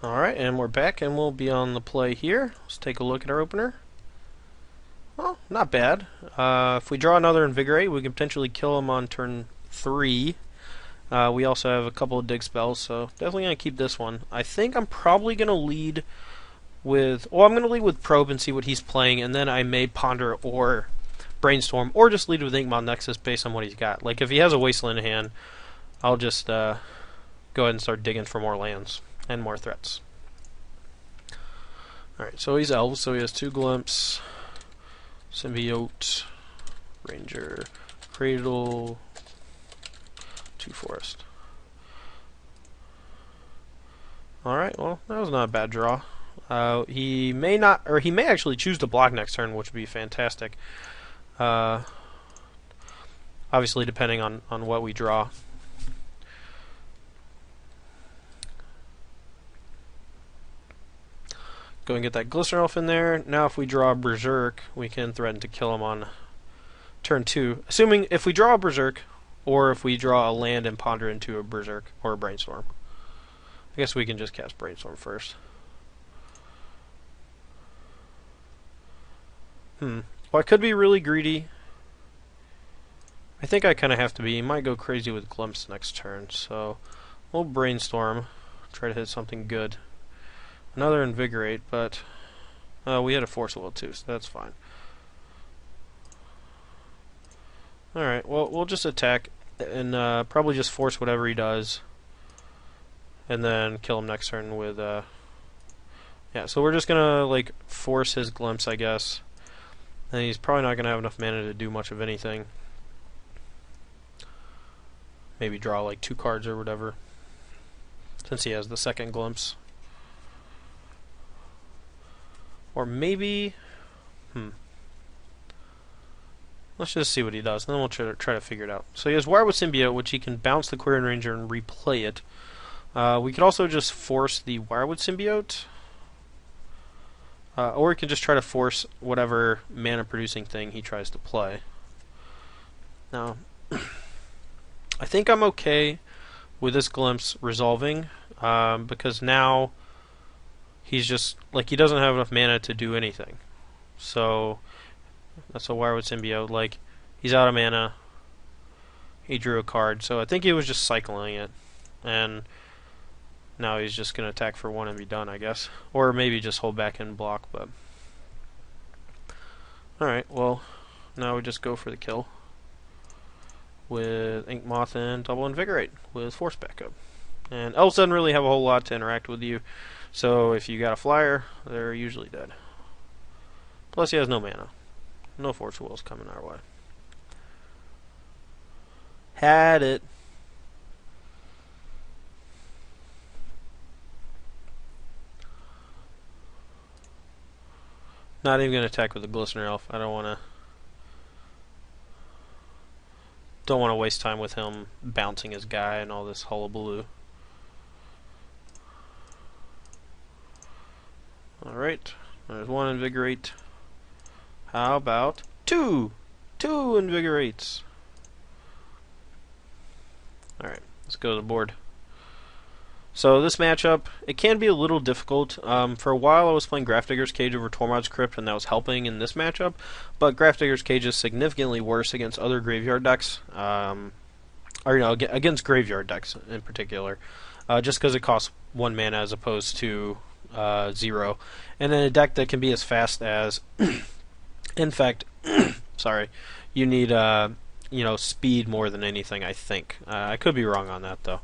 Alright, and we're back, and we'll be on the play here. Let's take a look at our opener. Well, not bad. If we draw another Invigorate, we can potentially kill him on turn 3. We also have a couple of dig spells, so definitely going to keep this one. I think I'm probably going to lead with... Well, I'm going to lead with Probe and see what he's playing, and then I may Ponder or Brainstorm, or just lead with Inkmoth Nexus based on what he's got. Like, if he has a Wasteland in hand, I'll just go ahead and start digging for more lands and more threats. Alright, so he's Elves, so he has 2 Glimpse, Symbiote, Ranger, Cradle, 2 Forest. Alright, well, that was not a bad draw. He may not, or he may actually choose to block next turn, which would be fantastic. Obviously, depending on what we draw. Go and get that Glistener Elf in there. Now if we draw a Berserk, we can threaten to kill him on turn 2. Assuming if we draw a Berserk, or if we draw a land and ponder into a Berserk or a Brainstorm. I guess we can just cast Brainstorm first. Well, I could be really greedy. I think I kind of have to be. He might go crazy with Glimpse next turn, so we'll Brainstorm. Try to hit something good. Another Invigorate, but we had a Force of Will too, so that's fine. Alright, well, we'll just attack and probably just force whatever he does, and then kill him next turn with... yeah, so we're just gonna, like, force his Glimpse, I guess. And he's probably not gonna have enough mana to do much of anything. Maybe draw, like, 2 cards or whatever, since he has the second Glimpse. Or maybe... Let's just see what he does, and then we'll try to figure it out. So he has Wirewood Symbiote, which he can bounce the Quirion Ranger and replay it. We could also just force the Wirewood Symbiote. Or we can just try to force whatever mana-producing thing he tries to play. Now, I think I'm okay with this Glimpse resolving, because now he's just, like, he doesn't have enough mana to do anything. So that's a Wirewood Symbiote. Like, he's out of mana. He drew a card, so I think he was just cycling it. And now he's just going to attack for 1 and be done, I guess. Or maybe just hold back and block, but... Alright, well, now we just go for the kill with Inkmoth and double Invigorate with Force backup. And Elves doesn't really have a whole lot to interact with you, so if you got a flyer, they're usually dead. Plus he has no mana. No Force Wills coming our way. Had it. Not even going to attack with the Glistener Elf. I don't want to waste time with him bouncing his guy and all this hullabaloo. Alright, there's 1 Invigorate. How about 2? 2 Invigorates. Alright, let's go to the board. So this matchup, it can be a little difficult. For a while I was playing Grafdigger's Cage over Tormod's Crypt, and that was helping in this matchup. But Grafdigger's Cage is significantly worse against other graveyard decks. Or, you know, against graveyard decks in particular. Just because it costs 1 mana as opposed to 0. And then a deck that can be as fast as... Infect, sorry, you need, you know, speed more than anything, I think. I could be wrong on that, though.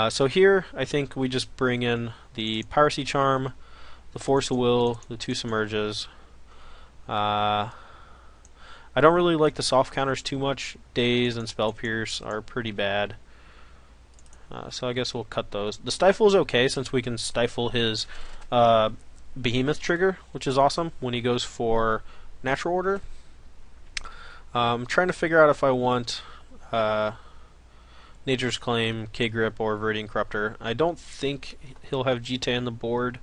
So here, I think we just bring in the Piracy Charm, the Force of Will, the 2 Submerges. I don't really like the soft counters too much. Daze and Spell Pierce are pretty bad. So I guess we'll cut those. The Stifle is okay, since we can stifle his Behemoth trigger, which is awesome when he goes for Natural Order. I'm trying to figure out if I want Nature's Claim, K-Grip, or Viridian Corruptor. I don't think he'll have GTA on the board.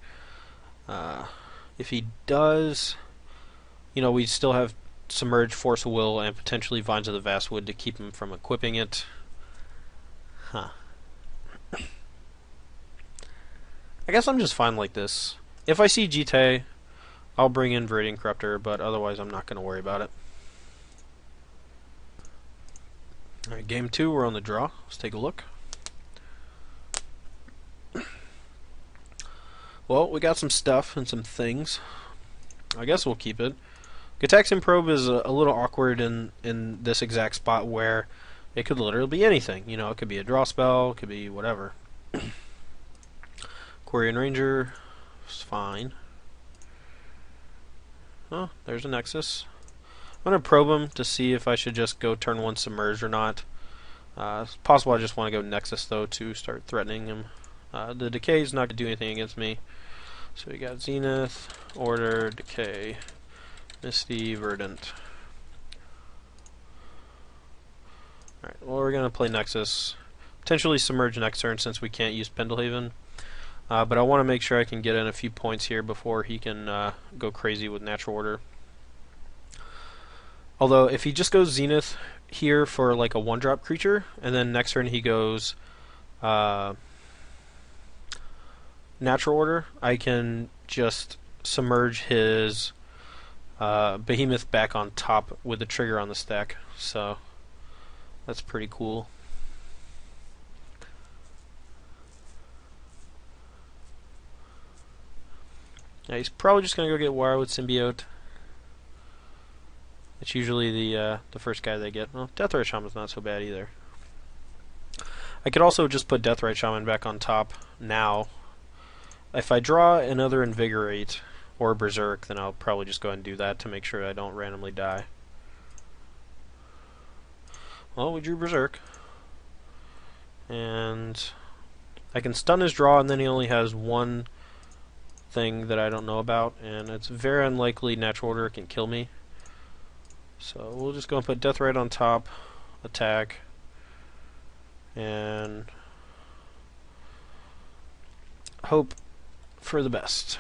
If he does, you know, we still have Submerge, Force of Will, and potentially Vines of the Vastwood to keep him from equipping it. I guess I'm just fine like this. If I see Jite, I'll bring in Viridian Corruptor, but otherwise I'm not going to worry about it. Alright, game 2, we're on the draw. Let's take a look. Well, we got some stuff and some things. I guess we'll keep it. Gitaxian Probe is a little awkward in this exact spot where it could literally be anything. You know, it could be a draw spell, it could be whatever. Quarian Ranger is fine. Oh, there's a Nexus. I'm going to probe him to see if I should just go turn 1 Submerge or not. It's possible I just want to go Nexus, though, to start threatening him. The Decay is not going to do anything against me. So we got Zenith, Order, Decay, Misty, Verdant. Alright, well, we're going to play Nexus. Potentially Submerge next turn since we can't use Pendelhaven. But I want to make sure I can get in a few points here before he can go crazy with Natural Order. Although, if he just goes Zenith here for like a 1-drop creature, and then next turn he goes Natural Order, I can just submerge his Behemoth back on top with the trigger on the stack. So, that's pretty cool. Yeah, he's probably just going to go get Wire with Symbiote. It's usually the first guy they get. Well, Deathrite Shaman's not so bad either. I could also just put Deathrite Shaman back on top now. If I draw another Invigorate or Berserk, then I'll probably just go ahead and do that to make sure I don't randomly die. Well, we drew Berserk. And I can stun his draw, and then he only has one thing that I don't know about, and it's very unlikely Natural Order can kill me. So we'll just go and put Deathrite on top, attack, and hope for the best.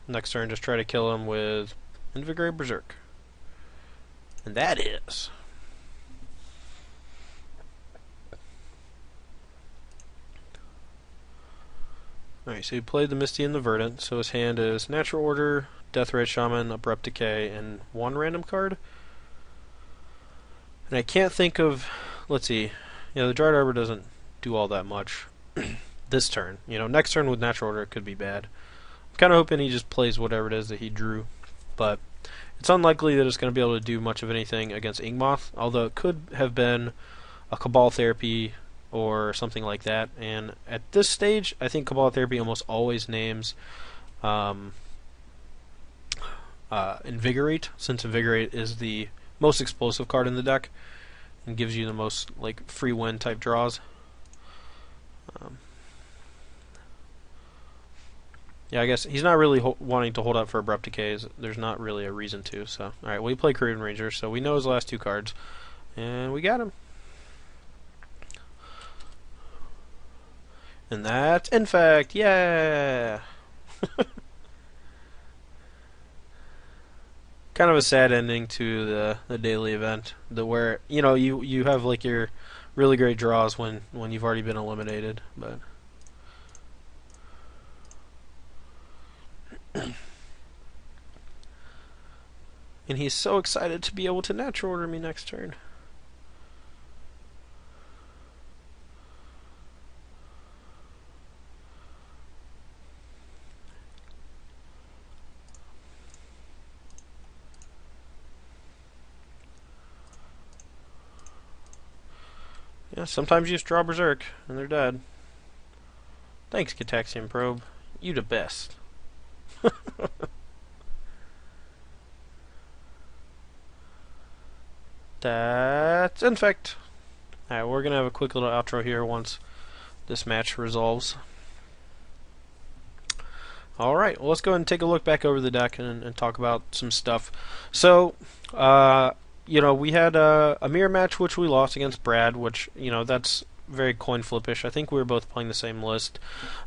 Next turn, just try to kill him with Invigorate Berserk. And that is... Alright, so he played the Misty and the Verdant, so his hand is Natural Order, Deathrite Shaman, Abrupt Decay, and one random card. And I can't think of... Let's see. You know, the Dryad Arbor doesn't do all that much this turn. You know, next turn with Natural Order it could be bad. I'm kind of hoping he just plays whatever it is that he drew. But it's unlikely that it's going to be able to do much of anything against Inkmoth, although it could have been a Cabal Therapy or something like that. And at this stage, I think Cabal Therapy almost always names Invigorate, since Invigorate is the most explosive card in the deck and gives you the most like free win type draws. Yeah, I guess he's not really wanting to hold up for Abrupt Decays. There's not really a reason to. So, alright, we play Korean Ranger, so we know his last 2 cards. And we got him. And that's Infect! Yeah! Kind of a sad ending to the daily event, where you know you have like your really great draws when you've already been eliminated, but and he's so excited to be able to Natural Order me next turn. Yeah, sometimes you just draw Berserk, and they're dead. Thanks, Gitaxian Probe. You the best. That's Infect. Alright, we're going to have a quick little outro here once this match resolves. Alright, well, let's go ahead and take a look back over the deck and talk about some stuff. So, you know, we had a mirror match which we lost against Brad, which, you know, that's very coin flippish. I think we were both playing the same list.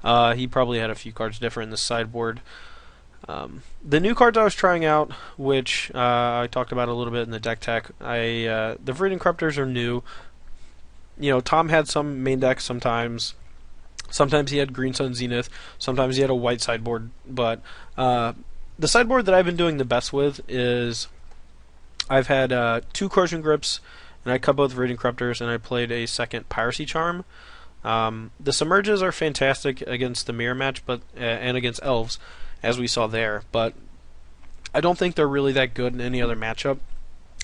He probably had a few cards different in the sideboard. The new cards I was trying out, which I talked about a little bit in the deck tech, the Viridian Corruptors are new. You know, Tom had some main decks sometimes. Sometimes he had Green Sun Zenith. Sometimes he had a white sideboard. But the sideboard that I've been doing the best with is I've had 2 Corrosion Grips, and I cut both Radiant Corruptors, and I played a second Piracy Charm. The Submerges are fantastic against the mirror match, but and against elves, as we saw there. But I don't think they're really that good in any other matchup,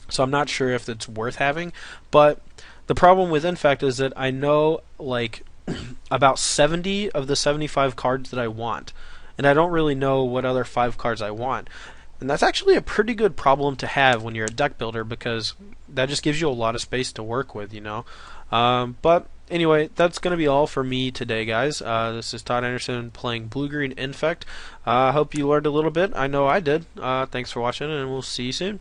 so I'm not sure if it's worth having. But the problem with Infect is that I know like about 70 of the 75 cards that I want, and I don't really know what other 5 cards I want. And that's actually a pretty good problem to have when you're a deck builder, because that just gives you a lot of space to work with, you know. But anyway, that's going to be all for me today, guys. This is Todd Anderson playing Blue-Green Infect. I hope you learned a little bit. I know I did. Thanks for watching, and we'll see you soon.